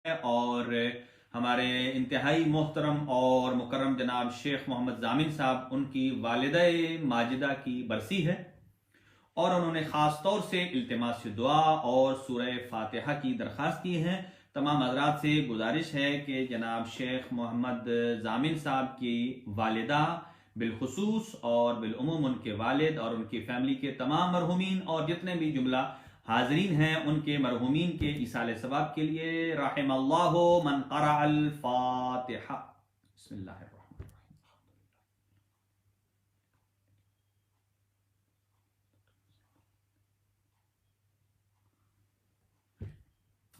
اور ہمارے انتہائی محترم اور مکرم جناب شیخ محمد ضامن صاحب، ان کی والدہ ماجدہ کی برسی ہے اور انہوں نے خاص طور سے التماس دعا اور سورہ فاتحہ کی درخواست کی ہے۔ تمام حضرات سے گزارش ہے کہ جناب شیخ محمد ضامن صاحب کی والدہ بالخصوص اور بالعموم ان کے والد اور ان کی فیملی کے تمام مرحومین اور جتنے بھی جملہ حاضرین ہیں ان کے مرحومین کے ایصال ثواب کے لیے رحم اللہ من قرأ الفاتحہ۔ بسم اللہ الرحمن الرحیم۔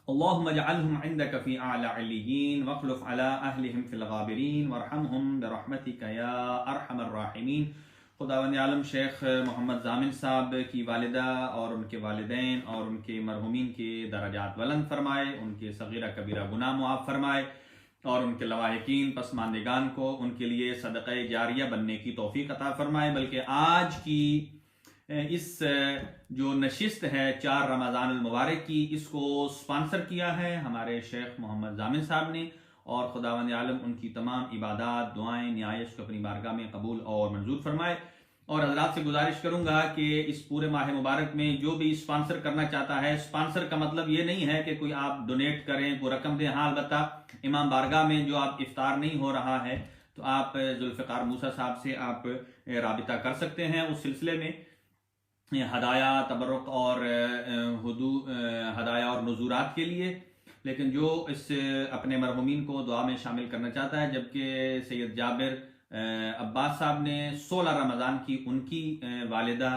اللهم اجعلهم عندك في اعلى عليين واخلف على اهلهم في الغابرين وارحمهم برحمتك يا ارحم الراحمين۔ خداوند عالم شیخ محمد ضامن صاحب کی والدہ اور ان کے والدین اور ان کے مرحومین کے درجات بلند فرمائے، ان کے صغیرہ کبیرہ گناہ معاف فرمائے اور ان کے لواحقین پسماندگان کو ان کے لیے صدقہ جاریہ بننے کی توفیق عطا فرمائے۔ بلکہ آج کی اس جو نشست ہے 4 رمضان المبارک کی، اس کو سپانسر کیا ہے ہمارے شیخ محمد ضامن صاحب نے، اور خداوند عالم ان کی تمام عبادات دعائیں نیائش کو اپنی بارگاہ میں قبول اور منظور فرمائے۔ اور حضرات سے گزارش کروں گا کہ اس پورے ماہ مبارک میں جو بھی سپانسر کرنا چاہتا ہے، سپانسر کا مطلب یہ نہیں ہے کہ کوئی آپ ڈونیٹ کریں، کوئی رقم دیں، ہاں البتہ امام بارگاہ میں جو آپ افطار نہیں ہو رہا ہے تو آپ ذوالفقار موسیٰ صاحب سے آپ رابطہ کر سکتے ہیں اس سلسلے میں ہدایہ تبرک اور ہدایہ اور نذورات کے لیے۔ لیکن جو اس اپنے مرحومین کو دعا میں شامل کرنا چاہتا ہے، جبکہ سید جابر عباس صاحب نے 16 رمضان کی ان کی والدہ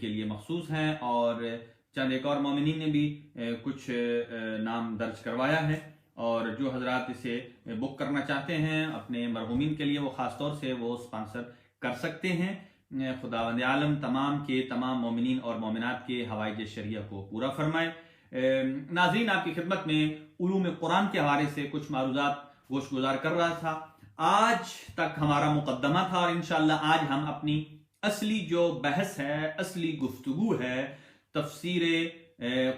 کے لیے مخصوص ہیں، اور چند ایک اور مومنین نے بھی کچھ نام درج کروایا ہے، اور جو حضرات اسے بک کرنا چاہتے ہیں اپنے مرحومین کے لیے وہ خاص طور سے وہ سپانسر کر سکتے ہیں۔ خداوند عالم تمام کے تمام مومنین اور مومنات کے حوائج شرعیہ کو پورا فرمائے۔ ناظرین، آپ کی خدمت میں علوم قرآن کے حوالے سے کچھ معروضات گوش گزار کر رہا تھا۔ آج تک ہمارا مقدمہ تھا اور انشاءاللہ آج ہم اپنی اصلی جو بحث ہے، اصلی گفتگو ہے تفسیر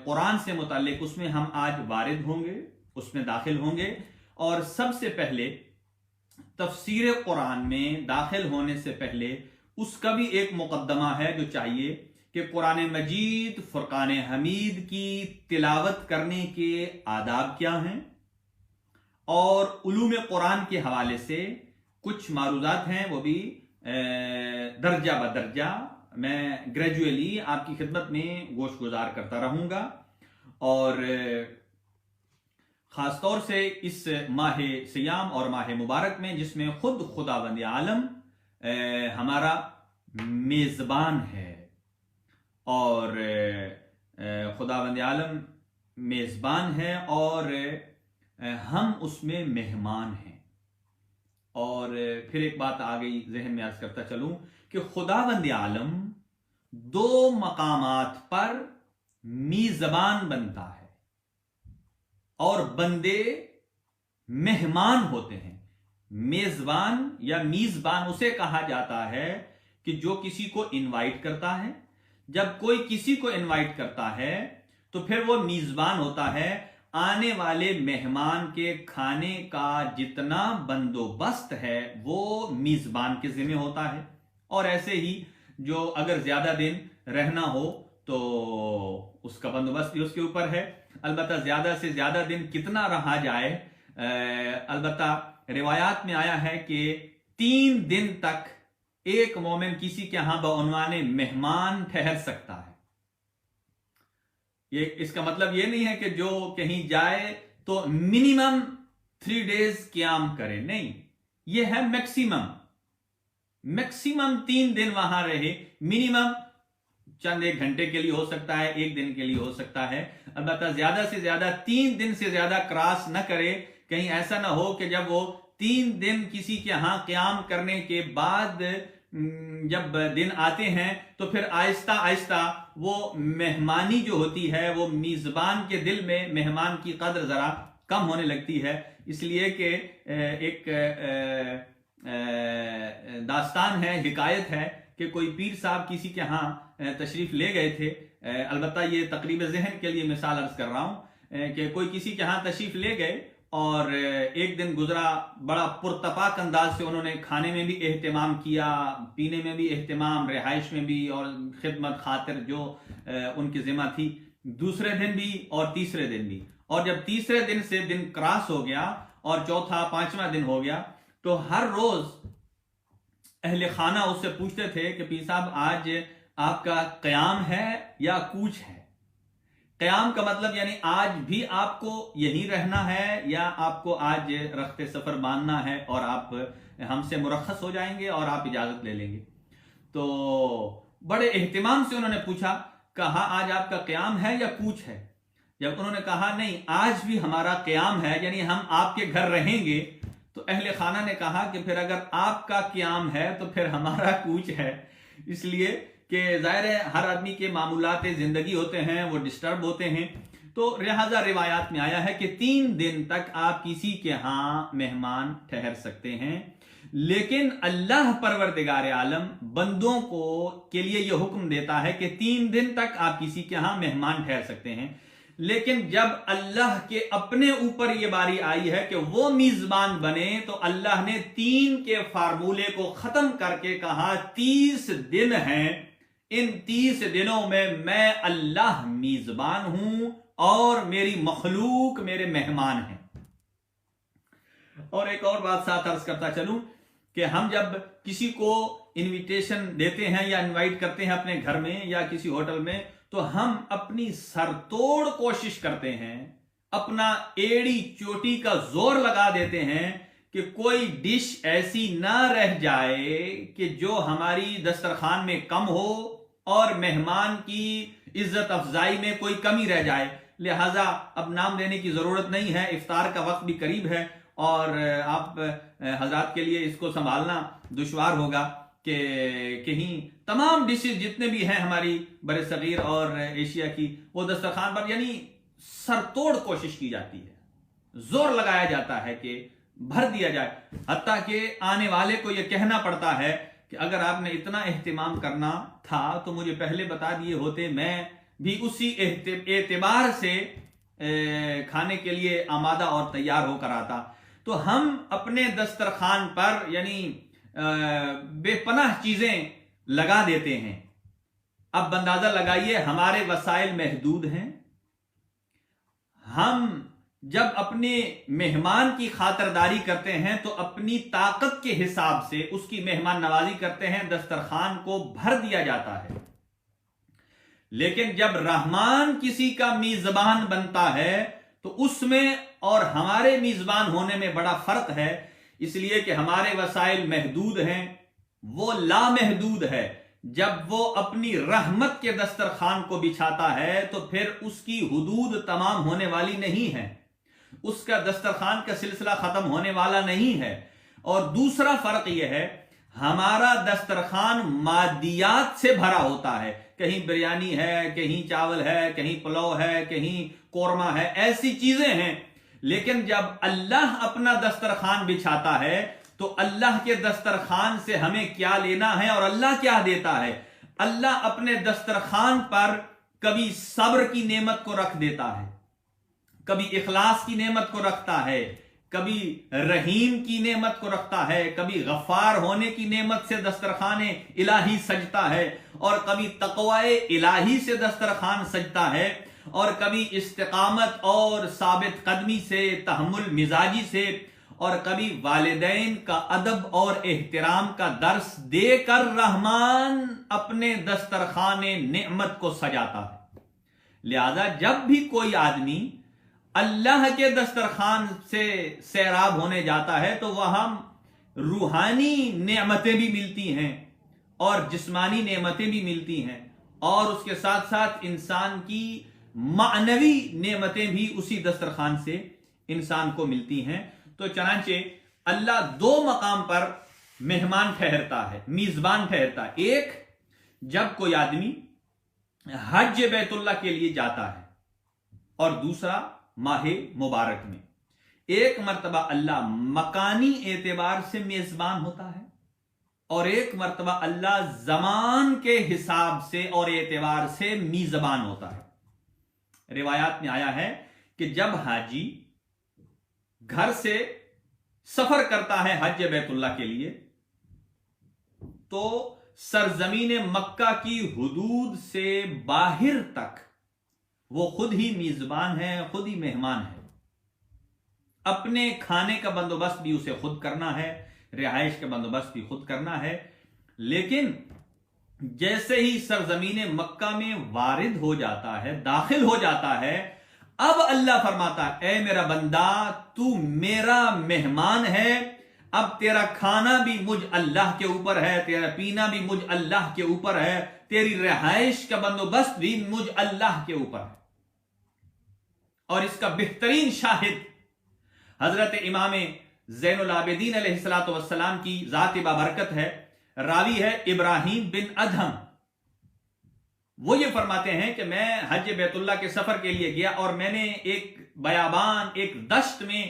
قرآن سے متعلق، اس میں ہم آج وارد ہوں گے، اس میں داخل ہوں گے۔ اور سب سے پہلے تفسیر قرآن میں داخل ہونے سے پہلے اس کا بھی ایک مقدمہ ہے جو چاہیے کہ قرآن مجید فرقان حمید کی تلاوت کرنے کے آداب کیا ہیں، اور علوم قرآن کے حوالے سے کچھ معروضات ہیں، وہ بھی درجہ بدرجہ میں گریجولی آپ کی خدمت میں گوش گزار کرتا رہوں گا۔ اور خاص طور سے اس ماہ سیام اور ماہ مبارک میں، جس میں خود خداوند عالم ہمارا میزبان ہے، اور خداوند عالم میزبان ہے اور ہم اس میں مہمان ہیں۔ اور پھر ایک بات آ گئی ذہن میں عرض کرتا چلوں کہ خداوند عالم 2 مقامات پر میزبان بنتا ہے اور بندے مہمان ہوتے ہیں۔ میزبان یا میزبان اسے کہا جاتا ہے کہ جو کسی کو انوائٹ کرتا ہے۔ جب کوئی کسی کو انوائٹ کرتا ہے تو پھر وہ میزبان ہوتا ہے۔ آنے والے مہمان کے کھانے کا جتنا بندوبست ہے وہ میزبان کے ذمہ ہوتا ہے، اور ایسے ہی جو اگر زیادہ دن رہنا ہو تو اس کا بندوبست بھی اس کے اوپر ہے۔ البتہ زیادہ سے زیادہ دن کتنا رہا جائے، البتہ روایات میں آیا ہے کہ 3 دن تک ایک مومن کسی کے ہاں بعنوان مہمان ٹھہر سکتا ہے۔ اس کا مطلب یہ نہیں ہے کہ جو کہیں جائے تو منیمم 3 days قیام کرے، نہیں، یہ ہے میکسیمم 3 دن وہاں رہے، منیمم چند 1 گھنٹے کے لیے ہو سکتا ہے، 1 دن کے لیے ہو سکتا ہے، البتہ زیادہ سے زیادہ 3 دن سے زیادہ کراس نہ کرے۔ کہیں ایسا نہ ہو کہ جب وہ 3 دن کسی کے ہاں قیام کرنے کے بعد جب دن آتے ہیں تو پھر آہستہ آہستہ وہ مہمانی جو ہوتی ہے وہ میزبان کے دل میں مہمان کی قدر ذرا کم ہونے لگتی ہے۔ اس لیے کہ ایک داستان ہے، حکایت ہے کہ کوئی پیر صاحب کسی کے ہاں تشریف لے گئے تھے، البتہ یہ تقریب ذہن کے لیے مثال عرض کر رہا ہوں، کہ کوئی کسی کے ہاں تشریف لے گئے اور ایک دن گزرا، بڑا پرتپاک انداز سے انہوں نے کھانے میں بھی اہتمام کیا، پینے میں بھی اہتمام، رہائش میں بھی، اور خدمت خاطر جو ان کی ذمہ تھی، دوسرے دن بھی اور تیسرے دن بھی. اور جب تیسرے دن سے دن کراس ہو گیا اور چوتھا پانچواں دن ہو گیا تو ہر روز اہل خانہ اس سے پوچھتے تھے کہ پیر صاحب آج آپ کا قیام ہے یا کوچ ہے؟ قیام کا مطلب یعنی آج بھی آپ کو یہی رہنا ہے یا آپ کو آج رخت سفر باندھنا ہے اور آپ ہم سے مرخص ہو جائیں گے اور آپ اجازت لے لیں گے. تو بڑے اہتمام سے انہوں نے پوچھا، کہا آج آپ کا قیام ہے یا کوچ ہے؟ جب انہوں نے کہا نہیں آج بھی ہمارا قیام ہے، یعنی ہم آپ کے گھر رہیں گے، تو اہل خانہ نے کہا کہ پھر اگر آپ کا قیام ہے تو پھر ہمارا کوچ ہے. اس لیے کہ ظاہر ہے ہر آدمی کے معمولات زندگی ہوتے ہیں، وہ ڈسٹرب ہوتے ہیں، تو لہذا روایات میں آیا ہے کہ 3 دن تک آپ کسی کے ہاں مہمان ٹھہر سکتے ہیں. لیکن اللہ پروردگار عالم بندوں کو کے لیے یہ حکم دیتا ہے کہ 3 دن تک آپ کسی کے ہاں مہمان ٹھہر سکتے ہیں. لیکن جب اللہ کے اپنے اوپر یہ باری آئی ہے کہ وہ میزبان بنے تو اللہ نے 3 کے فارمولے کو ختم کر کے کہا 30 دن ہیں، ان 30 دنوں میں اللہ میزبان ہوں اور میری مخلوق میرے مہمان ہیں. اور ایک اور بات ساتھ عرض کرتا چلوں کہ ہم جب کسی کو انویٹیشن دیتے ہیں یا انوائٹ کرتے ہیں اپنے گھر میں یا کسی ہوٹل میں، تو ہم اپنی سرتوڑ کوشش کرتے ہیں، اپنا ایڑی چوٹی کا زور لگا دیتے ہیں کہ کوئی ڈش ایسی نہ رہ جائے کہ جو ہماری دسترخوان میں کم ہو اور مہمان کی عزت افزائی میں کوئی کمی رہ جائے. لہذا اب نام لینے کی ضرورت نہیں ہے، افطار کا وقت بھی قریب ہے اور آپ حضرات کے لیے اس کو سنبھالنا دشوار ہوگا کہ کہیں تمام ڈشز جتنے بھی ہیں ہماری بر صغیر اور ایشیا کی، وہ دسترخوان پر یعنی سرتوڑ کوشش کی جاتی ہے، زور لگایا جاتا ہے کہ بھر دیا جائے، حتیٰ کہ آنے والے کو یہ کہنا پڑتا ہے کہ اگر آپ نے اتنا اہتمام کرنا تھا تو مجھے پہلے بتا دیے ہوتے، میں بھی اسی اعتبار سے کھانے کے لیے آمادہ اور تیار ہو کر آتا. تو ہم اپنے دسترخوان پر یعنی بے پناہ چیزیں لگا دیتے ہیں. اب اندازہ لگائیے ہمارے وسائل محدود ہیں، ہم جب اپنے مہمان کی خاطرداری کرتے ہیں تو اپنی طاقت کے حساب سے اس کی مہمان نوازی کرتے ہیں، دسترخوان کو بھر دیا جاتا ہے. لیکن جب رحمان کسی کا میزبان بنتا ہے تو اس میں اور ہمارے میزبان ہونے میں بڑا فرق ہے، اس لیے کہ ہمارے وسائل محدود ہیں، وہ لامحدود ہے. جب وہ اپنی رحمت کے دسترخوان کو بچھاتا ہے تو پھر اس کی حدود تمام ہونے والی نہیں ہے، اس کا دسترخوان کا سلسلہ ختم ہونے والا نہیں ہے. اور دوسرا فرق یہ ہے، ہمارا دسترخوان مادیات سے بھرا ہوتا ہے، کہیں بریانی ہے، کہیں چاول ہے، کہیں پلاؤ ہے، کہیں قورمہ ہے، ایسی چیزیں ہیں. لیکن جب اللہ اپنا دسترخوان بچھاتا ہے تو اللہ کے دسترخوان سے ہمیں کیا لینا ہے اور اللہ کیا دیتا ہے. اللہ اپنے دسترخوان پر کبھی صبر کی نعمت کو رکھ دیتا ہے، کبھی اخلاص کی نعمت کو رکھتا ہے، کبھی رحیم کی نعمت کو رکھتا ہے، کبھی غفار ہونے کی نعمت سے دسترخوان الہی سجتا ہے، اور کبھی تقوی الہی سے دسترخوان سجتا ہے، اور کبھی استقامت اور ثابت قدمی سے، تحمل مزاجی سے، اور کبھی والدین کا ادب اور احترام کا درس دے کر رحمان اپنے دسترخوان نعمت کو سجاتا ہے. لہذا جب بھی کوئی آدمی اللہ کے دسترخوان سے سیراب ہونے جاتا ہے تو وہاں روحانی نعمتیں بھی ملتی ہیں اور جسمانی نعمتیں بھی ملتی ہیں، اور اس کے ساتھ ساتھ انسان کی معنوی نعمتیں بھی اسی دسترخوان سے انسان کو ملتی ہیں. تو چنانچہ اللہ 2 مقام پر مہمان ٹھہرتا ہے، میزبان ٹھہرتا ہے. ایک جب کوئی آدمی حج بیت اللہ کے لیے جاتا ہے، اور دوسرا ماہ مبارک میں. ایک مرتبہ اللہ مکانی اعتبار سے میزبان ہوتا ہے اور ایک مرتبہ اللہ زمان کے حساب سے اور اعتبار سے میزبان ہوتا ہے. روایات میں آیا ہے کہ جب حاجی گھر سے سفر کرتا ہے حج بیت اللہ کے لیے تو سرزمین مکہ کی حدود سے باہر تک وہ خود ہی میزبان ہے، خود ہی مہمان ہے. اپنے کھانے کا بندوبست بھی اسے خود کرنا ہے، رہائش کا بندوبست بھی خود کرنا ہے. لیکن جیسے ہی سرزمین مکہ میں وارد ہو جاتا ہے، داخل ہو جاتا ہے، اب اللہ فرماتا اے میرا بندہ تو میرا مہمان ہے، اب تیرا کھانا بھی مجھ اللہ کے اوپر ہے، تیرا پینا بھی مجھ اللہ کے اوپر ہے، تیری رہائش کا بندوبست بھی مجھ اللہ کے اوپر ہے. اور اس کا بہترین شاہد حضرت امام زین العابدین علیہ السلام کی ذات بابرکت ہے، راوی ہے ابراہیم بن ادہم. وہ یہ فرماتے ہیں کہ میں حج بیت اللہ کے سفر کے لیے گیا اور میں نے ایک بیابان، ایک دشت میں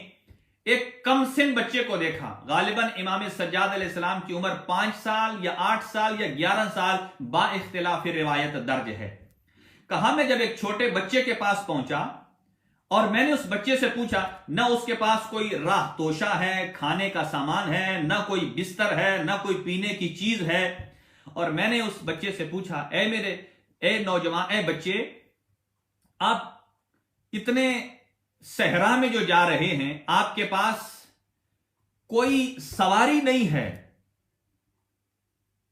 ایک کم سن بچے کو دیکھا. غالباً امام سجاد علیہ السلام کی عمر 5 سال یا 8 سال یا 11 سال با اختلاف روایت درج ہے. کہا میں جب ایک چھوٹے بچے کے پاس پہنچا اور میں نے اس بچے سے پوچھا، نہ اس کے پاس کوئی راہ توشہ ہے، کھانے کا سامان ہے، نہ کوئی بستر ہے، نہ کوئی پینے کی چیز ہے، اور میں نے اس بچے سے پوچھا اے نوجوان، اے بچے، آپ اتنے صحرا میں جو جا رہے ہیں آپ کے پاس کوئی سواری نہیں ہے؟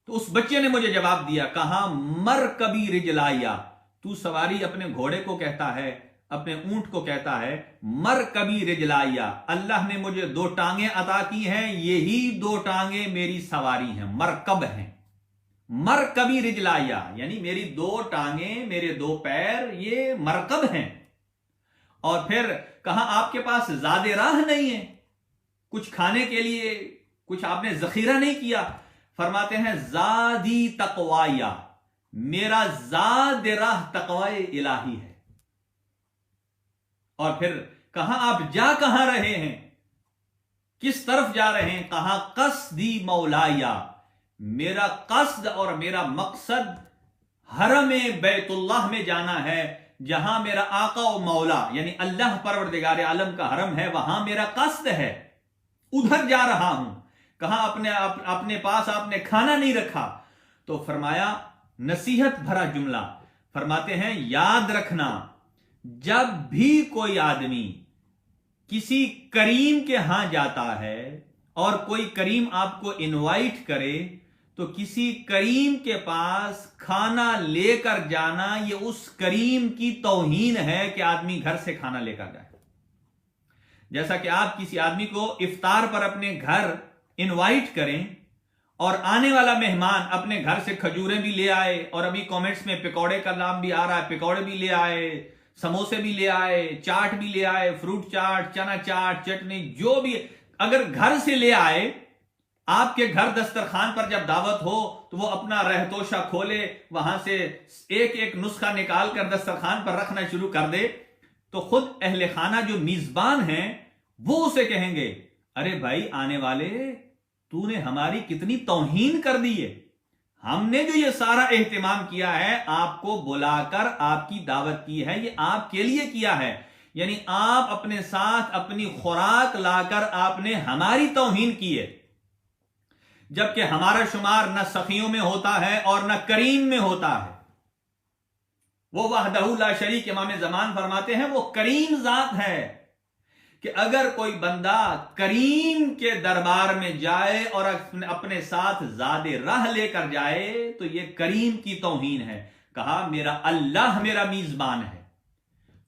تو اس بچے نے مجھے جواب دیا، کہا مرکبی رجلائیا، تو سواری اپنے گھوڑے کو کہتا ہے، اپنے اونٹ کو کہتا ہے مرکبی رجلائیا، اللہ نے مجھے 2 ٹانگیں عطا کی ہیں، یہی 2 ٹانگیں میری سواری ہیں، مرکب ہیں. مرکبی رجلائیا یعنی میری 2 ٹانگیں، میرے 2 پیر، یہ مرکب ہیں. اور پھر کہا آپ کے پاس زاد راہ نہیں ہے، کچھ کھانے کے لیے کچھ آپ نے ذخیرہ نہیں کیا؟ فرماتے ہیں زادی تقوایا، میرا زاد راہ تقوی الہی ہے. اور پھر کہا آپ جا کہاں رہے ہیں، کس طرف جا رہے ہیں؟ کہا قصدی مولایا، میرا قصد اور میرا مقصد حرم بیت اللہ میں جانا ہے، جہاں میرا آقا و مولا یعنی اللہ پروردگار عالم کا حرم ہے، وہاں میرا قصد ہے، ادھر جا رہا ہوں. کہا اپنے پاس آپ نے کھانا نہیں رکھا؟ تو فرمایا نصیحت بھرا جملہ، فرماتے ہیں یاد رکھنا جب بھی کوئی آدمی کسی کریم کے ہاں جاتا ہے اور کوئی کریم آپ کو انوائٹ کرے تو کسی کریم کے پاس کھانا لے کر جانا یہ اس کریم کی توہین ہے کہ آدمی گھر سے کھانا لے کر جائے. جیسا کہ آپ کسی آدمی کو افطار پر اپنے گھر انوائٹ کریں اور آنے والا مہمان اپنے گھر سے کھجوریں بھی لے آئے، اور ابھی کامنٹس میں پکوڑے کا نام بھی آ رہا ہے، پکوڑے بھی لے آئے، سموسے بھی لے آئے، چاٹ بھی لے آئے، فروٹ چاٹ، چنا چاٹ، چٹنی، جو بھی اگر گھر سے لے آئے، آپ کے گھر دسترخوان پر جب دعوت ہو تو وہ اپنا رہتوشہ کھولے، وہاں سے ایک ایک نسخہ نکال کر دسترخوان پر رکھنا شروع کر دے، تو خود اہل خانہ جو میزبان ہیں وہ اسے کہیں گے ارے بھائی آنے والے، تو نے ہماری کتنی توہین کر دی ہے، ہم نے جو یہ سارا اہتمام کیا ہے، آپ کو بلا کر آپ کی دعوت کی ہے، یہ آپ کے لیے کیا ہے، یعنی آپ اپنے ساتھ اپنی خوراک لا کر آپ نے ہماری توہین کی ہے. جبکہ ہمارا شمار نہ سخیوں میں ہوتا ہے اور نہ کریم میں ہوتا ہے. وہ وحدہ لا شریک امام زمان فرماتے ہیں وہ کریم ذات ہے کہ اگر کوئی بندہ کریم کے دربار میں جائے اور اپنے ساتھ زاد راہ لے کر جائے تو یہ کریم کی توہین ہے. کہا میرا اللہ میرا میزبان ہے.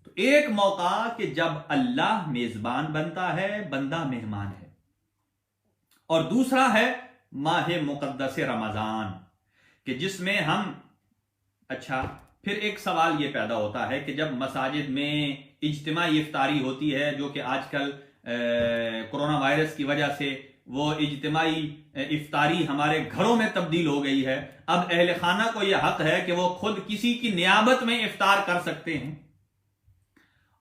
تو ایک موقع کہ جب اللہ میزبان بنتا ہے، بندہ مہمان ہے. اور دوسرا ہے ماہ مقدس رمضان کہ جس میں ہم پھر ایک سوال یہ پیدا ہوتا ہے کہ جب مساجد میں اجتماعی افطاری ہوتی ہے، جو کہ آج کل کورونا وائرس کی وجہ سے وہ اجتماعی افطاری ہمارے گھروں میں تبدیل ہو گئی ہے، اب اہل خانہ کو یہ حق ہے کہ وہ خود کسی کی نیابت میں افطار کر سکتے ہیں.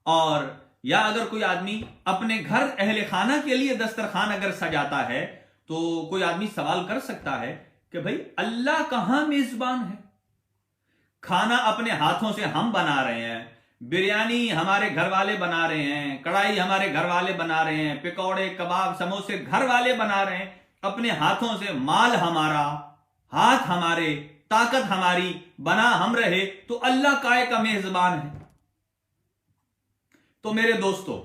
اور یا اگر کوئی آدمی اپنے گھر اہل خانہ کے لیے دسترخوان اگر سجاتا ہے تو کوئی آدمی سوال کر سکتا ہے کہ بھائی اللہ کہاں میزبان ہے؟ کھانا اپنے ہاتھوں سے ہم بنا رہے ہیں، بریانی ہمارے گھر والے بنا رہے ہیں، کڑھائی ہمارے گھر والے بنا رہے ہیں، پکوڑے کباب سموسے گھر والے بنا رہے ہیں، اپنے ہاتھوں سے، مال ہمارا، ہاتھ ہمارے، طاقت ہماری، بنا ہم رہے، تو اللہ کائے کا میزبان ہے۔ تو میرے دوستو،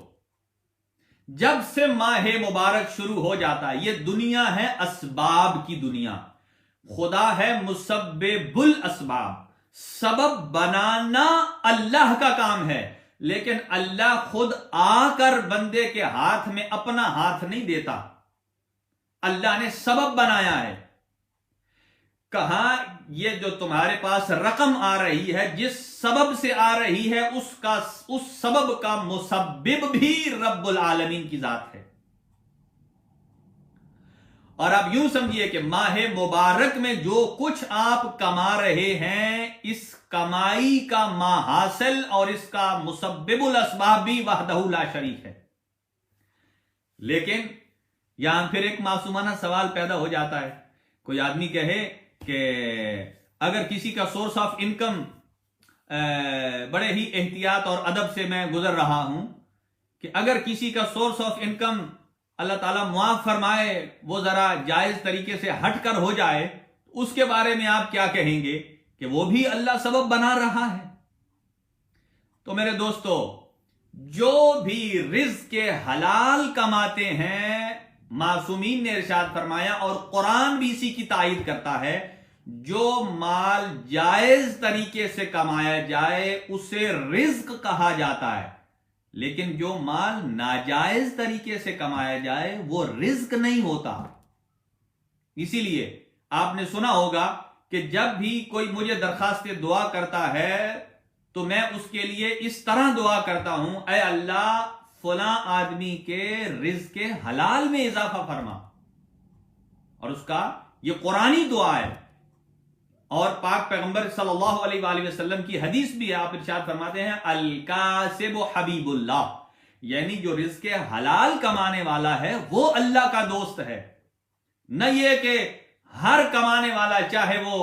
جب سے ماہ مبارک شروع ہو جاتا ہے، یہ دنیا ہے اسباب کی دنیا، خدا ہے مسبب الاسباب، سبب بنانا اللہ کا کام ہے، لیکن اللہ خود آ کر بندے کے ہاتھ میں اپنا ہاتھ نہیں دیتا، اللہ نے سبب بنایا ہے۔ کہا یہ جو تمہارے پاس رقم آ رہی ہے، جس سبب سے آ رہی ہے، اس سبب کا مسبب بھی رب العالمین کی ذات ہے۔ اور اب یوں سمجھیے کہ ماہ مبارک میں جو کچھ آپ کما رہے ہیں، اس کمائی کا ماحاصل اور اس کا مسبب الاسباب بھی وحدہ لا شریک ہے۔ لیکن یہاں پھر ایک معصومانہ سوال پیدا ہو جاتا ہے، کوئی آدمی کہے کہ اگر کسی کا سورس آف انکم بڑے ہی احتیاط اور ادب سے میں گزر رہا ہوں، کہ اگر کسی کا سورس آف انکم اللہ تعالیٰ معاف فرمائے وہ ذرا جائز طریقے سے ہٹ کر ہو جائے، اس کے بارے میں آپ کیا کہیں گے کہ وہ بھی اللہ سبب بنا رہا ہے؟ تو میرے دوستو، جو بھی رزق کے حلال کماتے ہیں، معصومین نے ارشاد فرمایا اور قرآن بھی اسی کی تائید کرتا ہے، جو مال جائز طریقے سے کمایا جائے اسے رزق کہا جاتا ہے، لیکن جو مال ناجائز طریقے سے کمایا جائے وہ رزق نہیں ہوتا۔ اسی لیے آپ نے سنا ہوگا کہ جب بھی کوئی مجھے درخواست دعا کرتا ہے تو میں اس کے لیے اس طرح دعا کرتا ہوں، اے اللہ فلاں آدمی کے رزق کے حلال میں اضافہ فرما، اور اس کا یہ قرآنی دعا ہے، اور پاک پیغمبر صلی اللہ علیہ وآلہ وسلم کی حدیث بھی ہے، آپ ارشاد فرماتے ہیں الکاسب حبیب اللہ، یعنی جو رزق حلال کمانے والا ہے وہ اللہ کا دوست ہے۔ نہ یہ کہ ہر کمانے والا چاہے وہ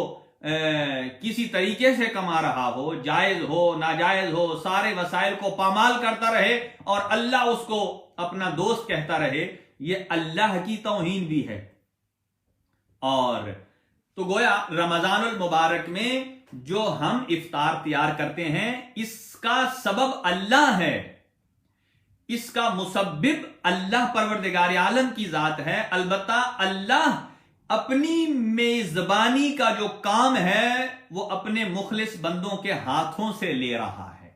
کسی طریقے سے کما رہا ہو، جائز ہو ناجائز ہو، سارے وسائل کو پامال کرتا رہے اور اللہ اس کو اپنا دوست کہتا رہے، یہ اللہ کی توہین بھی ہے۔ اور تو گویا رمضان المبارک میں جو ہم افطار تیار کرتے ہیں، اس کا سبب اللہ ہے، اس کا مسبب اللہ پروردگار عالم کی ذات ہے۔ البتہ اللہ اپنی میزبانی کا جو کام ہے وہ اپنے مخلص بندوں کے ہاتھوں سے لے رہا ہے۔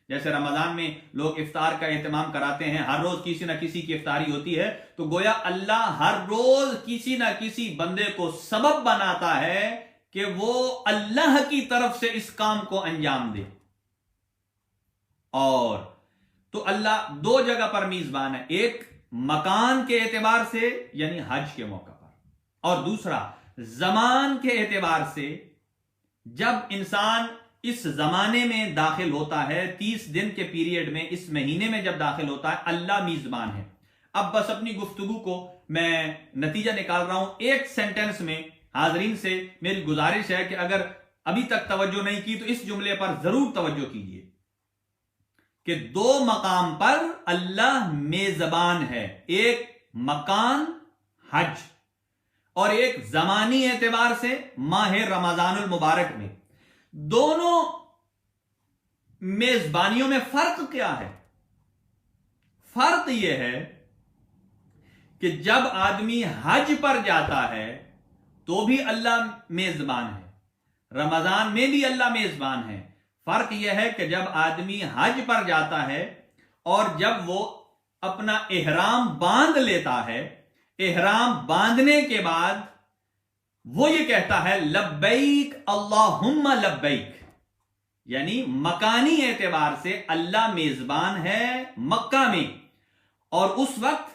جیسے رمضان میں لوگ افطار کا اہتمام کراتے ہیں، ہر روز کسی نہ کسی کی افطاری ہوتی ہے، تو گویا اللہ ہر روز کسی نہ کسی بندے کو سبب بناتا ہے کہ وہ اللہ کی طرف سے اس کام کو انجام دے۔ اور تو اللہ دو جگہ پر میزبان ہے، ایک مکان کے اعتبار سے یعنی حج کے موقع پر، اور دوسرا زمان کے اعتبار سے جب انسان اس زمانے میں داخل ہوتا ہے، 30 دن کے پیریڈ میں، اس مہینے میں جب داخل ہوتا ہے، اللہ میزبان ہے۔ اب بس اپنی گفتگو کو میں نتیجہ نکال رہا ہوں، ایک سینٹنس میں حاضرین سے میری گزارش ہے کہ اگر ابھی تک توجہ نہیں کی تو اس جملے پر ضرور توجہ کیجیے کہ دو مقام پر اللہ میزبان ہے، ایک مکان حج اور ایک زمانی اعتبار سے ماہ رمضان المبارک میں۔ دونوں میزبانیوں میں فرق کیا ہے؟ فرق یہ ہے کہ جب آدمی حج پر جاتا ہے تو بھی اللہ میزبان ہے، رمضان میں بھی اللہ میزبان ہے۔ فرق یہ ہے کہ جب آدمی حج پر جاتا ہے اور جب وہ اپنا احرام باندھ لیتا ہے، احرام باندھنے کے بعد وہ یہ کہتا ہے لبیک اللہم لبیک، یعنی مکانی اعتبار سے اللہ میزبان ہے مکہ میں، اور اس وقت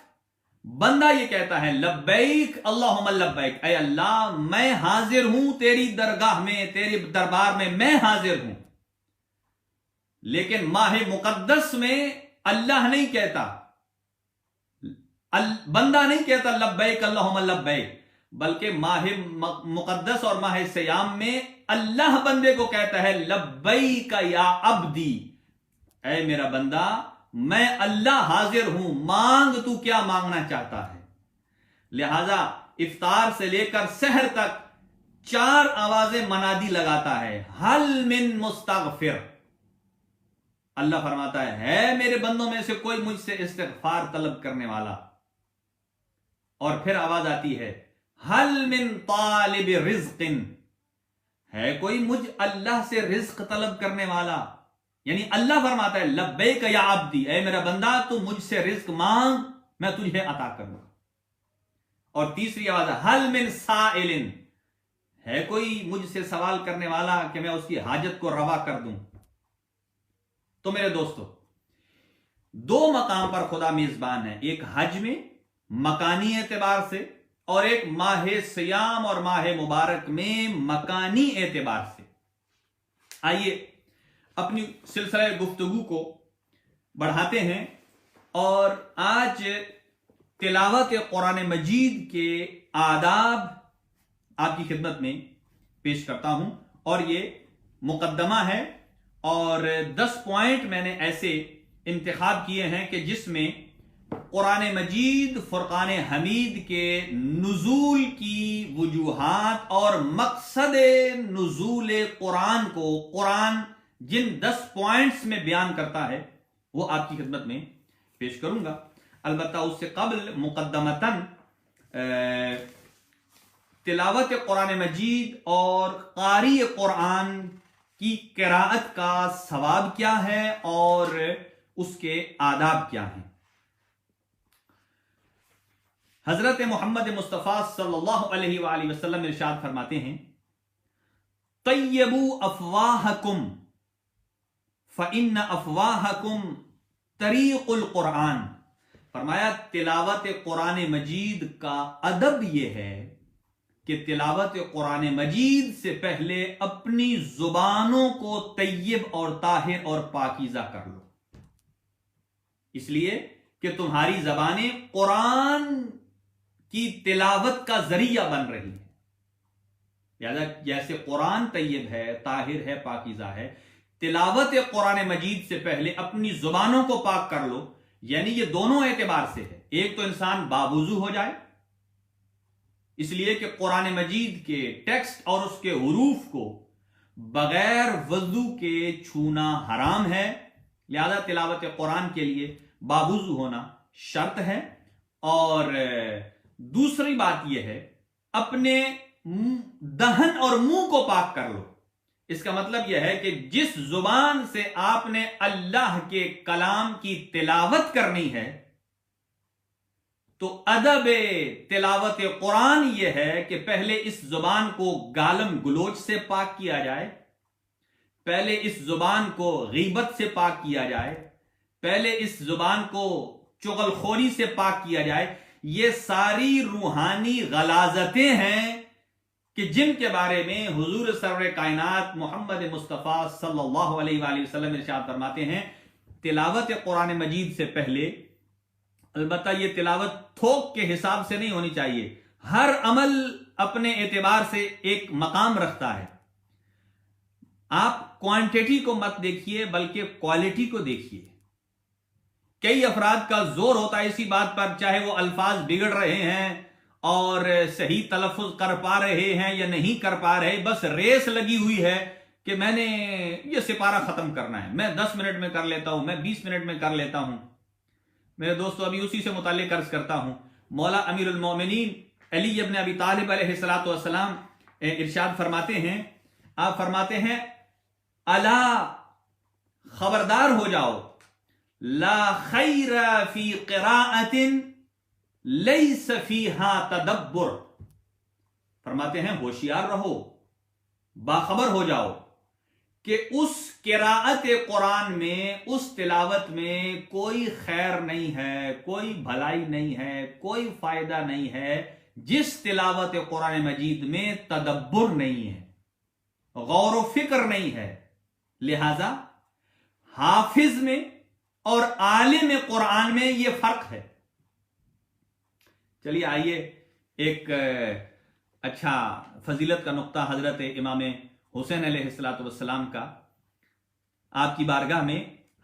بندہ یہ کہتا ہے لبیک اللہم لبیک، اے اللہ میں حاضر ہوں تیری درگاہ میں، تیری دربار میں میں حاضر ہوں۔ لیکن ماہ مقدس میں اللہ نہیں کہتا، بندہ نہیں کہتا لبیک اللہم لبیک، بلکہ ماہ مقدس اور ماہ سیام میں اللہ بندے کو کہتا ہے لبیک یا عبدی، اے میرا بندہ میں اللہ حاضر ہوں، مانگ تو کیا مانگنا چاہتا ہے۔ لہذا افطار سے لے کر سحر تک 4 آوازیں منادی لگاتا ہے، حل من مستغفر۔ اللہ فرماتا ہے میرے بندوں میں سے کوئی مجھ سے استغفار طلب کرنے والا؟ اور پھر آواز آتی ہے حل من طالب رزق، ہے کوئی مجھ اللہ سے رزق طلب کرنے والا؟ یعنی اللہ فرماتا ہے لبیک یا عبدی، اے میرا بندہ تو مجھ سے رزق مانگ، میں تجھے عطا کروں گا۔ اور تیسری آواز حل من سائل، ہے کوئی مجھ سے سوال کرنے والا کہ میں اس کی حاجت کو روا کر دوں؟ تو میرے دوستو، 2 مقام پر خدا میزبان ہے، ایک حج میں مکانی اعتبار سے، اور ایک ماہ سیام اور ماہ مبارک میں مکانی اعتبار سے۔ آئیے اپنی سلسلہ گفتگو کو بڑھاتے ہیں اور آج تلاوت قرآن مجید کے آداب آپ کی خدمت میں پیش کرتا ہوں، اور یہ مقدمہ ہے، اور 10 پوائنٹ میں نے ایسے انتخاب کیے ہیں کہ جس میں قرآن مجید فرقان حمید کے نزول کی وجوہات اور مقصد نزول قرآن کو قرآن جن 10 پوائنٹس میں بیان کرتا ہے وہ آپ کی خدمت میں پیش کروں گا۔ البتہ اس سے قبل مقدمتاً تلاوت قرآن مجید اور قاری قرآن کی قراءت کا ثواب کیا ہے اور اس کے آداب کیا ہیں۔ حضرت محمد مصطفیٰ صلی اللہ علیہ وآلہ وسلم ارشاد فرماتے ہیں طیبوا افواہکم فإن افواہکم طریق القرآن۔ فرمایا تلاوت قرآن مجید کا ادب یہ ہے کہ تلاوت قرآن مجید سے پہلے اپنی زبانوں کو طیب اور طاہر اور پاکیزہ کر لو، اس لیے کہ تمہاری زبانیں قرآن کی تلاوت کا ذریعہ بن رہی ہیں۔ لہذا جیسے قرآن طیب ہے، طاہر ہے، پاکیزہ ہے، تلاوت قرآن مجید سے پہلے اپنی زبانوں کو پاک کر لو، یعنی یہ دونوں اعتبار سے ہے۔ ایک تو انسان باوضو ہو جائے، اس لیے کہ قرآن مجید کے ٹیکسٹ اور اس کے حروف کو بغیر وضو کے چھونا حرام ہے، لہذا تلاوت قرآن کے لیے باوضو ہونا شرط ہے۔ اور دوسری بات یہ ہے اپنے دہن اور منہ کو پاک کر لو۔ اس کا مطلب یہ ہے کہ جس زبان سے آپ نے اللہ کے کلام کی تلاوت کرنی ہے، تو ادب تلاوت قرآن یہ ہے کہ پہلے اس زبان کو گالم گلوچ سے پاک کیا جائے، پہلے اس زبان کو غیبت سے پاک کیا جائے، پہلے اس زبان کو چغل خوری سے پاک کیا جائے۔ یہ ساری روحانی غلاظتیں ہیں کہ جن کے بارے میں حضور سرور کائنات محمد مصطفیٰ صلی اللہ علیہ وآلہ وسلم ارشاد فرماتے ہیں تلاوت قرآن مجید سے پہلے، البتہ یہ تلاوت تھوک کے حساب سے نہیں ہونی چاہیے، ہر عمل اپنے اعتبار سے ایک مقام رکھتا ہے۔ آپ کوانٹیٹی کو مت دیکھیے بلکہ کوالٹی کو دیکھیے۔ کئی افراد کا زور ہوتا ہے اسی بات پر، چاہے وہ الفاظ بگڑ رہے ہیں اور صحیح تلفظ کر پا رہے ہیں یا نہیں کر پا رہے، بس ریس لگی ہوئی ہے کہ میں نے یہ سپارہ ختم کرنا ہے، میں 10 منٹ میں کر لیتا ہوں، میں 20 منٹ میں کر لیتا ہوں۔ میرے دوستو ابھی اسی سے متعلق عرض کرتا ہوں، مولا امیر المومنین علی ابن ابی طالب علیہ السلام ارشاد فرماتے ہیں، آپ فرماتے ہیں الا خبردار ہو جاؤ، لا خیر فی قراءۃ لیس فیہا تدبر۔ فرماتے ہیں ہوشیار رہو، باخبر ہو جاؤ کہ اس قراءت قرآن میں، اس تلاوت میں کوئی خیر نہیں ہے، کوئی بھلائی نہیں ہے، کوئی فائدہ نہیں ہے جس تلاوت قرآن مجید میں تدبر نہیں ہے، غور و فکر نہیں ہے۔ لہذا حافظ میں اور عالم قرآن میں یہ فرق ہے۔ چلیے آئیے ایک اچھا فضیلت کا نقطہ حضرت امام حسین علیہ السلام کا آپ کی بارگاہ میں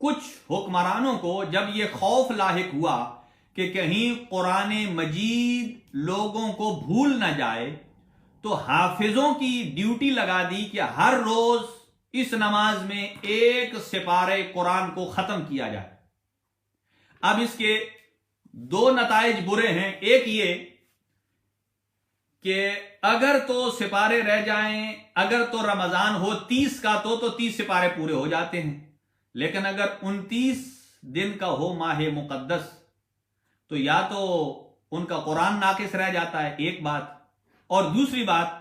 کچھ حکمرانوں کو جب یہ خوف لاحق ہوا کہ کہیں قرآن مجید لوگوں کو بھول نہ جائے تو حافظوں کی ڈیوٹی لگا دی کہ ہر روز اس نماز میں ایک سپارے قرآن کو ختم کیا جائے۔ اب اس کے دو نتائج برے ہیں۔ ایک یہ کہ اگر تو سپارے رہ جائیں، اگر تو رمضان ہو 30 کا تو 30 سپارے پورے ہو جاتے ہیں، لیکن اگر 29 دن کا ہو ماہ مقدس تو یا تو ان کا قرآن ناقص رہ جاتا ہے، ایک بات، اور دوسری بات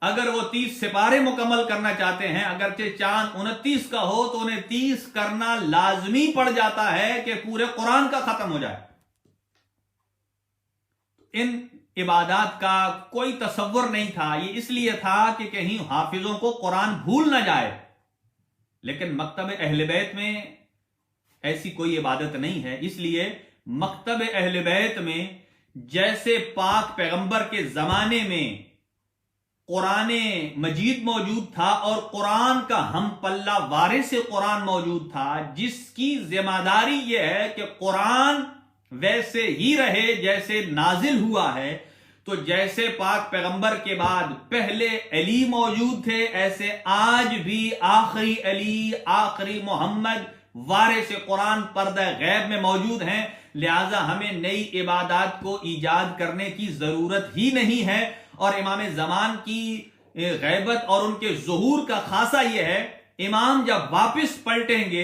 اگر وہ 30 سپارے مکمل کرنا چاہتے ہیں، اگرچہ چاند 29 کا ہو تو انہیں 30 کرنا لازمی پڑ جاتا ہے کہ پورے قرآن کا ختم ہو جائے۔ ان عبادات کا کوئی تصور نہیں تھا، یہ اس لیے تھا کہ کہیں حافظوں کو قرآن بھول نہ جائے، لیکن مکتب اہل بیت میں ایسی کوئی عبادت نہیں ہے۔ اس لیے مکتب اہل بیت میں جیسے پاک پیغمبر کے زمانے میں قرآن مجید موجود تھا اور قرآن کا ہم پلہ وارث قرآن موجود تھا، جس کی ذمہ داری یہ ہے کہ قرآن ویسے ہی رہے جیسے نازل ہوا ہے، تو جیسے پاک پیغمبر کے بعد پہلے علی موجود تھے، ایسے آج بھی آخری علی، آخری محمد وارث قرآن پردہ غیب میں موجود ہیں۔ لہذا ہمیں نئی عبادات کو ایجاد کرنے کی ضرورت ہی نہیں ہے، اور امام زمان کی غیبت اور ان کے ظہور کا خاصہ یہ ہے، امام جب واپس پلٹیں گے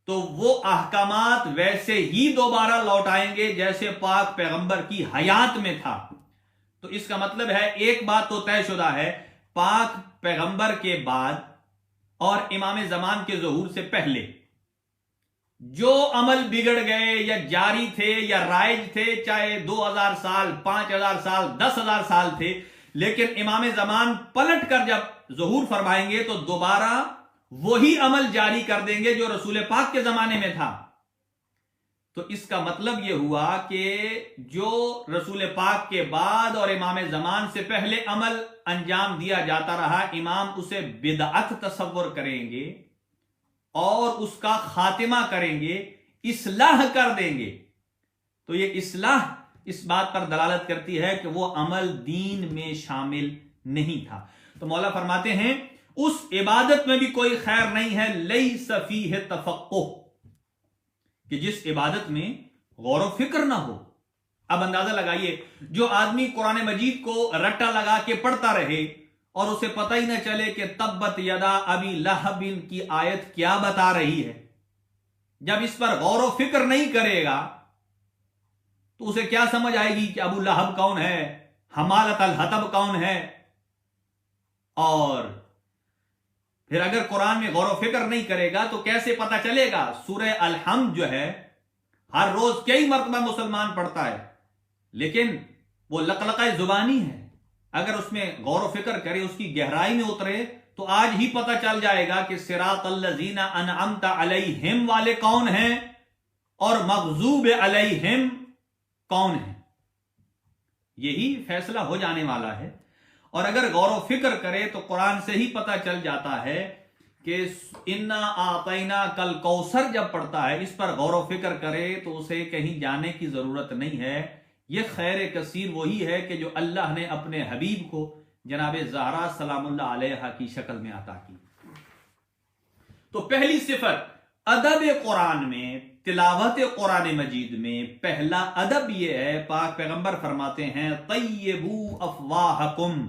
تو وہ احکامات ویسے ہی دوبارہ لوٹائیں گے جیسے پاک پیغمبر کی حیات میں تھا۔ تو اس کا مطلب ہے ایک بات تو طے شدہ ہے، پاک پیغمبر کے بعد اور امام زمان کے ظہور سے پہلے جو عمل بگڑ گئے یا جاری تھے یا رائج تھے، چاہے 2000 سال، 5000 سال، 10,000 سال تھے، لیکن امام زمان پلٹ کر جب ظہور فرمائیں گے تو دوبارہ وہی عمل جاری کر دیں گے جو رسول پاک کے زمانے میں تھا۔ تو اس کا مطلب یہ ہوا کہ جو رسول پاک کے بعد اور امام زمان سے پہلے عمل انجام دیا جاتا رہا، امام اسے بدعت تصور کریں گے اور اس کا خاتمہ کریں گے، اصلاح کر دیں گے۔ تو یہ اصلاح اس بات پر دلالت کرتی ہے کہ وہ عمل دین میں شامل نہیں تھا۔ تو مولا فرماتے ہیں اس عبادت میں بھی کوئی خیر نہیں ہے، لیس فیہ تفقہ، کہ جس عبادت میں غور و فکر نہ ہو۔ اب اندازہ لگائیے، جو آدمی قرآن مجید کو رٹا لگا کے پڑھتا رہے اور اسے پتہ ہی نہ چلے کہ تبت یدا ابی لہب کی آیت کیا بتا رہی ہے، جب اس پر غور و فکر نہیں کرے گا تو اسے کیا سمجھ آئے گی کہ ابو لہب کون ہے، حمالۃ الحطب کون ہے؟ اور پھر اگر قرآن میں غور و فکر نہیں کرے گا تو کیسے پتہ چلے گا؟ سورہ الحمد جو ہے ہر روز کئی مرتبہ مسلمان پڑھتا ہے، لیکن وہ لقلقہ زبانی ہے، اگر اس میں غور و فکر کرے، اس کی گہرائی میں اترے تو آج ہی پتہ چل جائے گا کہ صراط الذین انعمت علیہم والے کون ہیں اور مغضوب علیہم کون ہیں۔ یہی فیصلہ ہو جانے والا ہے۔ اور اگر غور و فکر کرے تو قرآن سے ہی پتہ چل جاتا ہے کہ انا اعطینا کل کوثر جب پڑھتا ہے، اس پر غور و فکر کرے تو اسے کہیں جانے کی ضرورت نہیں ہے۔ یہ خیر کثیر وہی ہے کہ جو اللہ نے اپنے حبیب کو جناب زہرا سلام اللہ علیہا کی شکل میں عطا کی۔ تو پہلی صفت ادب قرآن میں، تلاوت قرآن مجید میں پہلا ادب یہ ہے، پاک پیغمبر فرماتے ہیں طیبوا افواہکم،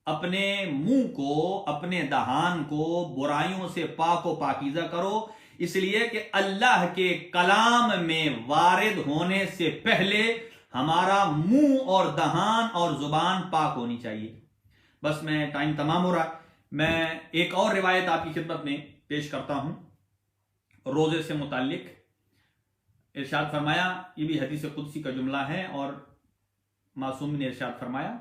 اپنے منہ کو، اپنے دہان کو برائیوں سے پاک و پاکیزہ کرو، اس لیے کہ اللہ کے کلام میں وارد ہونے سے پہلے ہمارا منہ اور دہان اور زبان پاک ہونی چاہیے۔ بس میں ٹائم تمام ہو رہا، میں ایک اور روایت آپ کی خدمت میں پیش کرتا ہوں روزے سے متعلق۔ ارشاد فرمایا، یہ بھی حدیث قدسی کا جملہ ہے، اور معصوم نے ارشاد فرمایا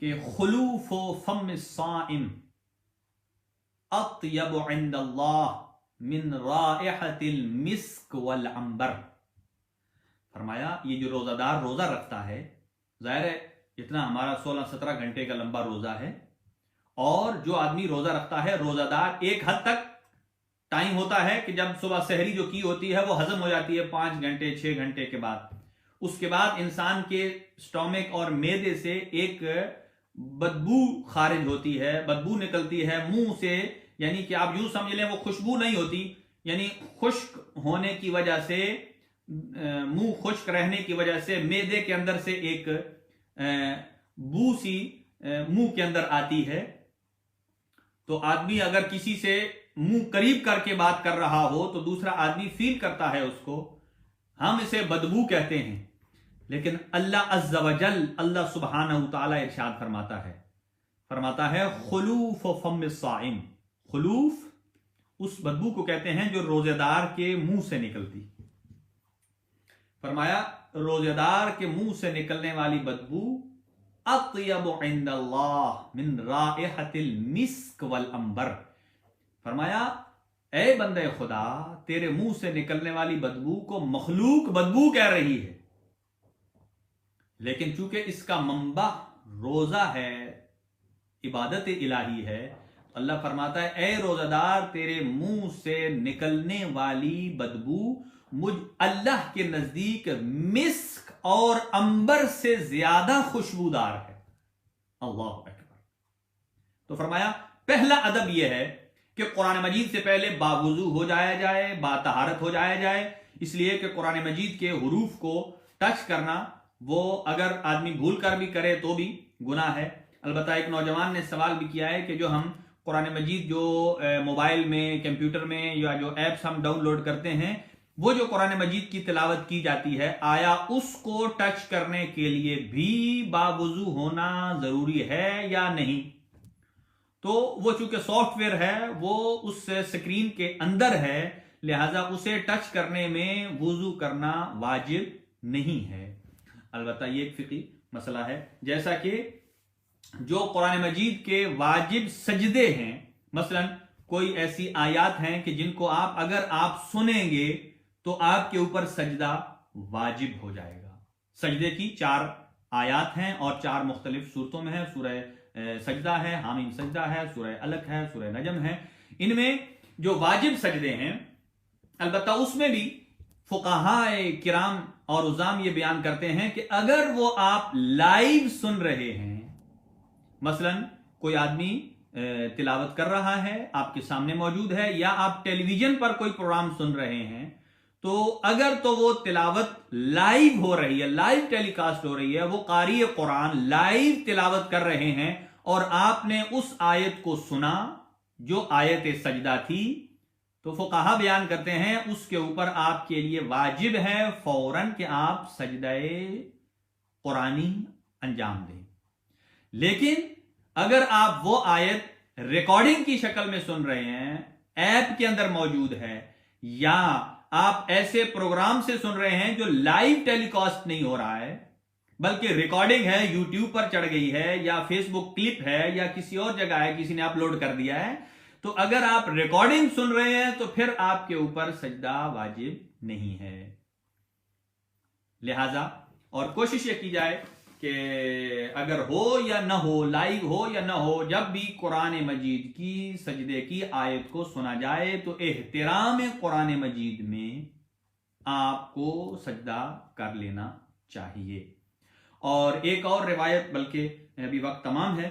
کہ خلوف فم الصائم اطیب عند اللہ من رائحۃ المسک والعنبر۔ فرمایا یہ جو روزہ دار روزہ رکھتا ہے، ظاہر ہے اتنا ہمارا 16-17 گھنٹے کا لمبا روزہ ہے، اور جو آدمی روزہ رکھتا ہے، روزہ دار ایک حد تک ٹائم ہوتا ہے کہ جب صبح سحری جو کی ہوتی ہے وہ ہضم ہو جاتی ہے 5 گھنٹے 6 گھنٹے کے بعد، اس کے بعد انسان کے سٹومک اور معدے سے ایک بدبو خارج ہوتی ہے، بدبو نکلتی ہے منہ سے، یعنی کہ آپ یوں سمجھ لیں وہ خوشبو نہیں ہوتی، یعنی خشک ہونے کی وجہ سے، منہ خشک رہنے کی وجہ سے معدے کے اندر سے ایک بو سی منہ کے اندر آتی ہے. تو آدمی اگر کسی سے منہ قریب کر کے بات کر رہا ہو تو دوسرا آدمی فیل کرتا ہے اس کو، ہم اسے بدبو کہتے ہیں. لیکن اللہ عز و جل، اللہ سبحانہ تعالی ارشاد فرماتا ہے خلوف فم الصائم، خلوف اس بدبو کو کہتے ہیں جو روزے دار کے منہ سے نکلتی. فرمایا روزے دار کے منہ سے نکلنے والی بدبو اطیب عند اللہ من رائحۃ المسک والعنبر. فرمایا اے بندے خدا، تیرے منہ سے نکلنے والی بدبو کو مخلوق بدبو کہہ رہی ہے، لیکن چونکہ اس کا منبع روزہ ہے، عبادت الہی ہے، اللہ فرماتا ہے اے روزہ دار، تیرے منہ سے نکلنے والی بدبو مجھ اللہ کے نزدیک مسک اور عنبر سے زیادہ خوشبودار ہے. اللہ اکبر. تو فرمایا پہلا ادب یہ ہے کہ قرآن مجید سے پہلے باوضو ہو جایا جائے، باطہارت ہو جایا جائے، اس لیے کہ قرآن مجید کے حروف کو ٹچ کرنا وہ اگر آدمی بھول کر بھی کرے تو بھی گناہ ہے. البتہ ایک نوجوان نے سوال بھی کیا ہے کہ جو ہم قرآن مجید جو موبائل میں، کمپیوٹر میں یا جو ایپس ہم ڈاؤن لوڈ کرتے ہیں، وہ جو قرآن مجید کی تلاوت کی جاتی ہے، آیا اس کو ٹچ کرنے کے لیے بھی باوضو ہونا ضروری ہے یا نہیں؟ تو وہ چونکہ سافٹ ویئر ہے، وہ اس سکرین کے اندر ہے، لہذا اسے ٹچ کرنے میں وضو کرنا واجب نہیں ہے. البتہ یہ ایک فقہی مسئلہ ہے، جیسا کہ جو قرآن مجید کے واجب سجدے ہیں، مثلا کوئی ایسی آیات ہیں کہ جن کو اگر آپ سنیں گے تو آپ کے اوپر سجدہ واجب ہو جائے گا. سجدے کی 4 آیات ہیں اور 4 مختلف صورتوں میں ہے. سورہ سجدہ ہے، حامیم سجدہ ہے، سورہ الق ہے، سورہ نجم ہے. ان میں جو واجب سجدے ہیں، البتہ اس میں بھی فقہائے کرام اور عظام یہ بیان کرتے ہیں کہ اگر وہ آپ لائیو سن رہے ہیں، مثلا کوئی آدمی تلاوت کر رہا ہے، آپ کے سامنے موجود ہے، یا آپ ٹیلی ویژن پر کوئی پروگرام سن رہے ہیں، تو اگر تو وہ تلاوت لائیو ہو رہی ہے، لائیو ٹیلی کاسٹ ہو رہی ہے، وہ قاری قرآن لائیو تلاوت کر رہے ہیں اور آپ نے اس آیت کو سنا جو آیت سجدہ تھی، تو فقہا بیان کرتے ہیں اس کے اوپر آپ کے لیے واجب ہے فوراً کہ آپ سجدہ قرآنی انجام دیں. لیکن اگر آپ وہ آیت ریکارڈنگ کی شکل میں سن رہے ہیں، ایپ کے اندر موجود ہے، یا آپ ایسے پروگرام سے سن رہے ہیں جو لائیو ٹیلی کاسٹ نہیں ہو رہا ہے بلکہ ریکارڈنگ ہے، یوٹیوب پر چڑھ گئی ہے، یا فیس بک کلپ ہے، یا کسی اور جگہ ہے، کسی نے اپلوڈ کر دیا ہے، تو اگر آپ ریکارڈنگ سن رہے ہیں تو پھر آپ کے اوپر سجدہ واجب نہیں ہے. لہذا اور کوشش یہ کی جائے کہ اگر ہو یا نہ ہو، لائیو ہو یا نہ ہو، جب بھی قرآن مجید کی سجدے کی آیت کو سنا جائے تو احترام قرآن مجید میں آپ کو سجدہ کر لینا چاہیے. اور ایک اور روایت، بلکہ ابھی وقت تمام ہے،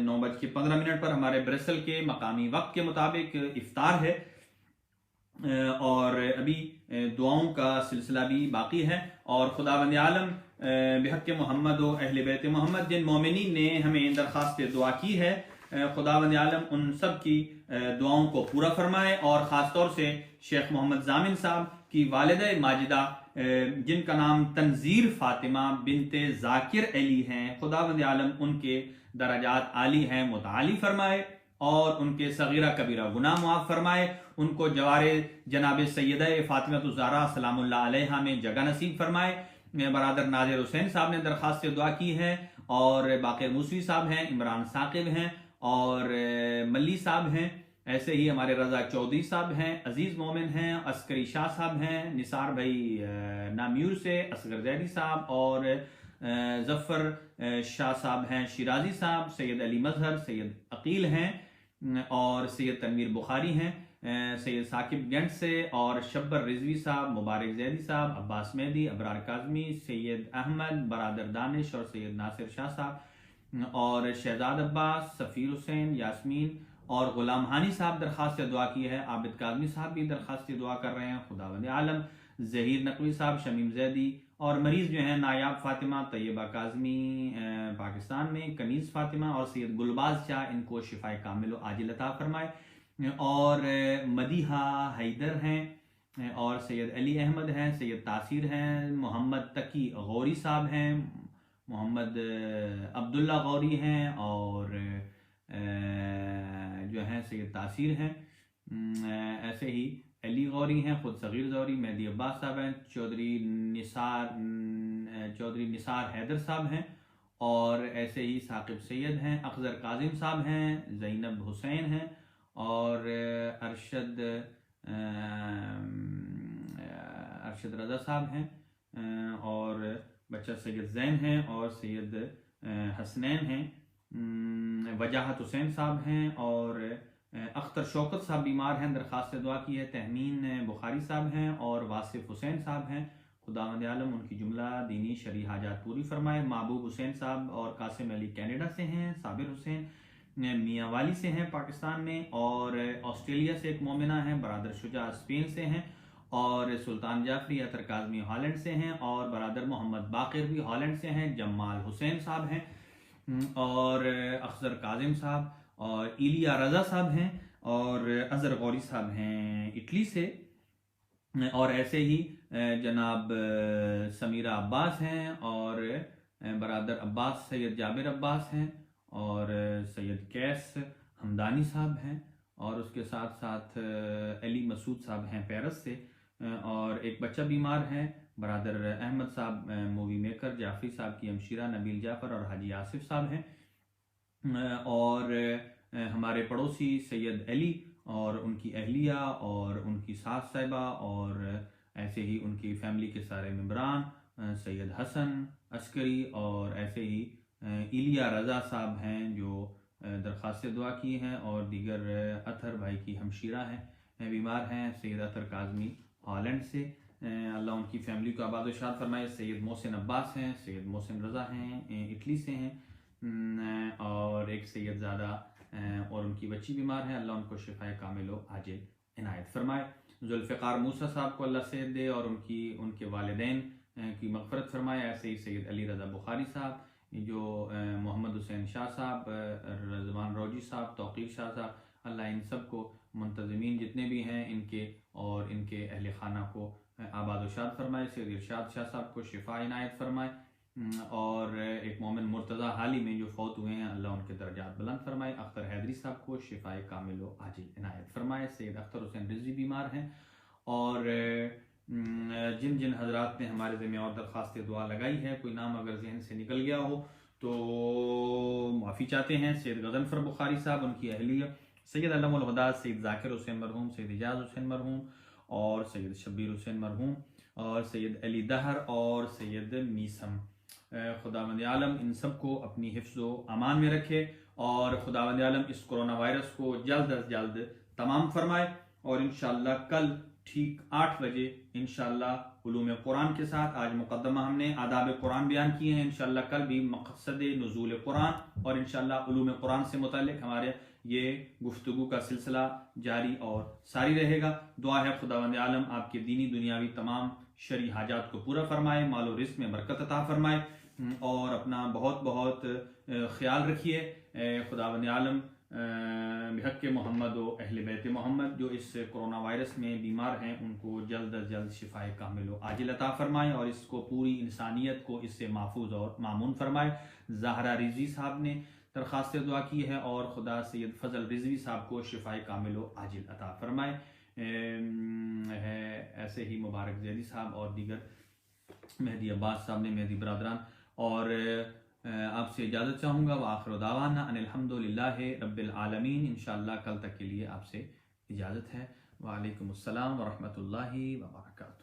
9:15 پر ہمارے برسل کے مقامی وقت کے مطابق افطار ہے، اور ابھی دعاؤں کا سلسلہ بھی باقی ہے. اور خداوند عالم بحق محمد و اہل بیت محمد جن مومنین نے ہمیں درخواست دعا کی ہے، خداوند عالم ان سب کی دعاؤں کو پورا فرمائے، اور خاص طور سے شیخ محمد ضامن صاحب کی والدہ ماجدہ جن کا نام تنزیر فاطمہ بنت ذاکر علی ہیں، خداوند عالم ان کے درجات عالی ہیں متعالی فرمائے، اور ان کے صغیرہ کبیرہ گناہ معاف فرمائے، ان کو جوار جناب سیدہ فاطمہ الزہرا سلام اللہ علیہا میں جگہ نصیب فرمائے. برادر نادر حسین صاحب نے درخواست دعا کی ہے، اور باقر موسوی صاحب ہیں، عمران ثاقب ہیں، اور ملی صاحب ہیں، ایسے ہی ہمارے رضا چودھری صاحب ہیں، عزیز مومن ہیں، عسکری شاہ صاحب ہیں، نثار بھائی نامیور سے، اصغر زیدی صاحب، اور ظفر شاہ صاحب ہیں شیرازی صاحب، سید علی مظہر، سید عقیل ہیں، اور سید تنویر بخاری ہیں. سید ثاقب گنٹ سے، اور شبر رضوی صاحب، مبارک زیدی صاحب، عباس مہدی، ابرار کاظمی، سید احمد، برادر دانش اور سید ناصر شاہ صاحب، اور شہزاد عباس، سفیر حسین، یاسمین اور غلام ہانی صاحب درخواست دعا کی ہے۔ عابد کاظمی صاحب بھی درخواست دعا کر رہے ہیں، خداوند عالم ظہیر نقوی صاحب، شمیم زیدی، اور مریض جو ہیں نایاب فاطمہ، طیبہ کاظمی پاکستان میں، کنیز فاطمہ اور سید گلباز شاہ، ان کو شفائے کامل و عاجل عطا فرمائے، اور مدیحہ حیدر ہیں، اور سید علی احمد ہیں، سید تاثیر ہیں، محمد تقی غوری صاحب ہیں، محمد عبداللہ غوری ہیں، اور جو ہیں سید تاثیر ہیں، ایسے ہی علی غوری ہیں، خود صغیر غوری، مہدی عباس صاحب ہیں، چودھری نثار حیدر صاحب ہیں، اور ایسے ہی ثاقب سید ہیں، اخضر کاظم صاحب ہیں، زینب حسین ہیں، اور ارشد رضا صاحب ہیں، اور بچہ سید زین ہیں، اور سید حسنین ہیں، وجاہت حسین صاحب ہیں، اور اختر شوکت صاحب بیمار ہیں، درخواست دعا کی ہے، تہمین بخاری صاحب ہیں، اور واصف حسین صاحب ہیں، خداوند عالم ان کی جملہ دینی شرعی حاجات پوری فرمائے۔ محبوب حسین صاحب اور قاسم علی کینیڈا سے ہیں، صابر حسین میاں والی سے ہیں پاکستان میں، اور آسٹریلیا سے ایک مومنہ ہیں، برادر شجاع اسپین سے ہیں، اور سلطان جعفری عطر کاظمی ہالینڈ سے ہیں، اور برادر محمد باقر بھی ہالینڈ سے ہیں، جمال حسین صاحب ہیں، اور اخضر کاظم صاحب، اور ایلیا رضا صاحب ہیں، اور اظہر غوری صاحب ہیں اٹلی سے، اور ایسے ہی جناب سمیرہ عباس ہیں، اور برادر عباس سید جابر عباس ہیں، اور سید کیس ہمدانی صاحب ہیں، اور اس کے ساتھ ساتھ علی مسعود صاحب ہیں پیرس سے، اور ایک بچہ بیمار ہے، برادر احمد صاحب مووی میکر، جعفری صاحب کی ہمشیرہ نبیل جعفر اور حاجی آصف صاحب ہیں، اور ہمارے پڑوسی سید علی اور ان کی اہلیہ اور ان کی ساس صاحبہ، اور ایسے ہی ان کی فیملی کے سارے ممبران، سید حسن عسکری، اور ایسے ہی ایلیا رضا صاحب ہیں جو درخواست دعا کی ہیں، اور دیگر اطہر بھائی کی ہمشیرہ ہیں، بیمار ہیں، سید اطہر کاظمی ہالینڈ سے، اللہ ان کی فیملی کو آباد و شاد فرمائے۔ سید محسن عباس ہیں، سید محسن رضا ہیں، اٹلی سے ہیں، اور ایک سید زادہ اور ان کی بچی بیمار ہیں، اللہ ان کو شفائے کامل و عاجل عنایت فرمائے۔ ذوالفقار موسیٰ صاحب کو اللہ صحت دے اور ان کے والدین کی مغفرت فرمائے۔ ایسے ہی سید علی رضا بخاری صاحب، جو محمد حسین شاہ صاحب، رضوان روجی صاحب، توقیر شاہ صاحب، اللہ ان سب کو، منتظمین جتنے بھی ہیں ان کے اور ان کے اہل خانہ کو آباد و شاد فرمائے۔ سید ارشاد شاہ صاحب کو شفا عنایت فرمائے، اور ایک مومن مرتضیٰ حالی میں جو فوت ہوئے ہیں، اللہ ان کے درجات بلند فرمائے۔ اختر حیدری صاحب کو شفائے کامل و عاجل عنایت فرمائے۔ سید اختر حسین رضوی بیمار ہیں، اور جن جن حضرات نے ہمارے ذمہ اور درخواست دعا لگائی ہے، کوئی نام اگر ذہن سے نکل گیا ہو تو معافی چاہتے ہیں۔ سید غضنفر بخاری صاحب، ان کی اہلیہ سید علم الہدیٰ، سید ذاکر حسین مرحوم، سید اجاز حسین مرحوم، اور سید شبیر حسین مرحوم، اور سید علی دہر، اور سید میسم، خداوند عالم ان سب کو اپنی حفظ و امان میں رکھے، اور خداوند عالم اس کرونا وائرس کو جلد از جلد تمام فرمائے، اور انشاءاللہ کل ٹھیک 8 بجے انشاءاللہ علوم قرآن کے ساتھ، آج مقدمہ ہم نے آداب قرآن بیان کیے ہیں، انشاءاللہ کل بھی مقصد نزول قرآن اور انشاءاللہ علوم قرآن سے متعلق ہمارے یہ گفتگو کا سلسلہ جاری اور ساری رہے گا۔ دعا ہے خداوند عالم آپ کے دینی دنیاوی تمام شرعی حاجات کو پورا فرمائے، مال و رزق میں برکت عطا فرمائے، اور اپنا بہت بہت خیال رکھیے۔ خداوند عالم بحق محمد و اہل بیت محمد جو اس کرونا وائرس میں بیمار ہیں ان کو جلد از جلد شفائے کامل و عاجل عطا فرمائے، اور اس کو پوری انسانیت کو اس سے محفوظ اور مامون فرمائے۔ زہرا رضوی صاحب نے درخواست دعا کی ہے، اور خدا سید فضل رضوی صاحب کو شفائے کامل و عاجل عطا فرمائے۔ ایسے ہی مبارک زیدی صاحب اور دیگر مہدی عباس صاحب نے، مہدی برادران، اور آپ سے اجازت چاہوں گا۔ وآخر دعوانا ان الحمد للہ رب العالمین۔ انشاءاللہ کل تک کے لیے آپ سے اجازت ہے۔ وعلیکم السلام ورحمۃ اللہ وبرکاتہ۔